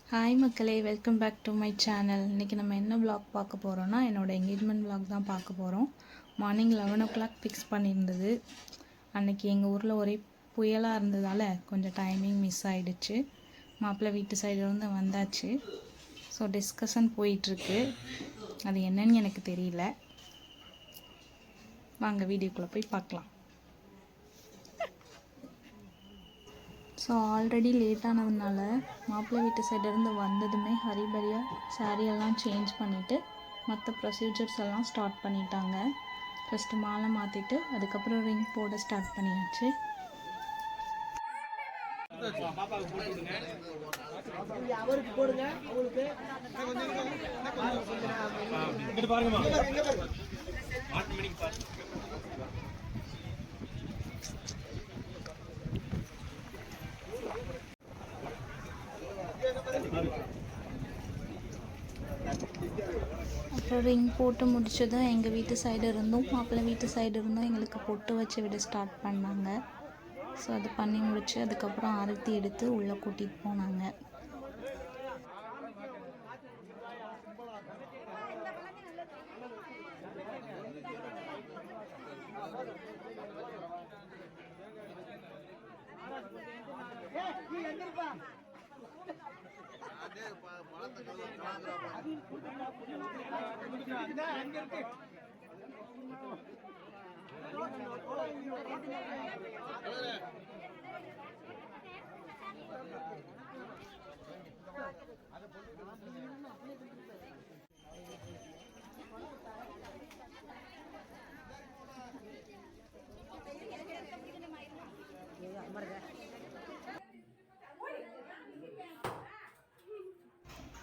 Hi மக்களே, welcome back to my channel. இன்றைக்கி நம்ம என்ன vlog பார்க்க போகிறோன்னா, என்னோடய என்கேஜ்மெண்ட் vlog தான் பார்க்க போகிறோம். மார்னிங் 11 o'clock ஃபிக்ஸ் பண்ணியிருந்தது. அன்றைக்கி எங்கள் ஊரில் ஒரே புயலாக இருந்ததால் கொஞ்சம் டைமிங் மிஸ் ஆகிடுச்சு. மாப்பிள்ளை வீட்டு சைடுலேருந்து வந்தாச்சு. ஸோ டிஸ்கஷன் போயிட்டுருக்கு. அது என்னன்னு எனக்கு தெரியல. வாங்க வீடியோக்குள்ளே போய் பார்க்கலாம். ஸோ ஆல்ரெடி லேட் ஆனதுனால மாப்பிள்ளை வீட்டு சைடிலேருந்து வந்ததுமே ஹரிபரியாக சாரியெல்லாம் சேஞ்ச் பண்ணிவிட்டு மற்ற ப்ரொசீஜர்ஸ் எல்லாம் ஸ்டார்ட் பண்ணிட்டாங்க. ஃபஸ்ட்டு மாலை மாற்றிட்டு அதுக்கப்புறம் ரிங் போட ஸ்டார்ட் பண்ணியாச்சு. அப்புறம் ரிங் போட்டு முடிச்சதும் எங்கள் வீட்டு சைடு இருந்தும் மாப்பிள்ளை வீட்டு சைடு இருந்தும் எங்களுக்கு பொட்டு வச்சு விட ஸ்டார்ட் பண்ணாங்க. ஸோ அது பண்ணி முடிச்சு அதுக்கப்புறம் ஆரத்தி எடுத்து உள்ளே கூட்டிகிட்டு போனாங்க.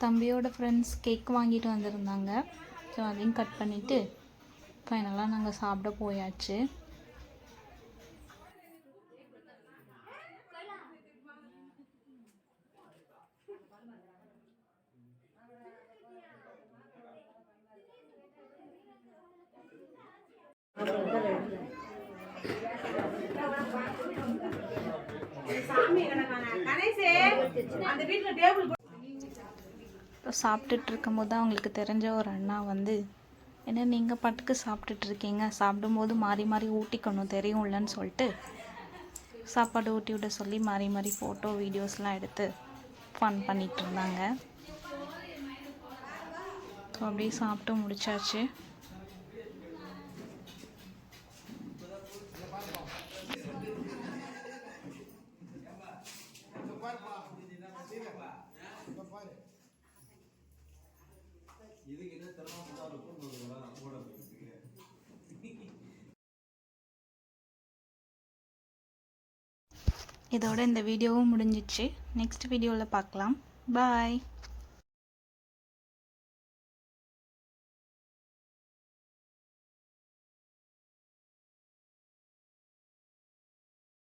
தம்பியோட ஃப்ரெண்ட்ஸ் கேக் வாங்கிட்டு வந்திருந்தாங்க. ஸோ அதையும் கட் பண்ணிவிட்டு ஃபைனலாக நாங்கள் சாப்பிட போயாச்சு. சாப்பிட்டுட்டு இருக்கும் போது அவங்களுக்கு தெரிஞ்ச ஒரு அண்ணா வந்து, என்ன நீங்கள் பாட்டுக்கு சாப்பிட்டுட்ருக்கீங்க, சாப்பிடும்போது மாறி மாறி ஊட்டிக்கணும் தெரியும்லன்னு சொல்லிட்டு சாப்பாடு ஊட்டி விட சொல்லி மாறி மாறி ஃபோட்டோ வீடியோஸ்லாம் எடுத்து ஃபன் பண்ணிகிட்டு இருந்தாங்க. ஸோ அப்படியே சாப்பிட்டு முடிச்சாச்சு. இதோட இந்த வீடியோவும் முடிஞ்சிச்சு. நெக்ஸ்ட் வீடியோவில் பார்க்கலாம். பாய்.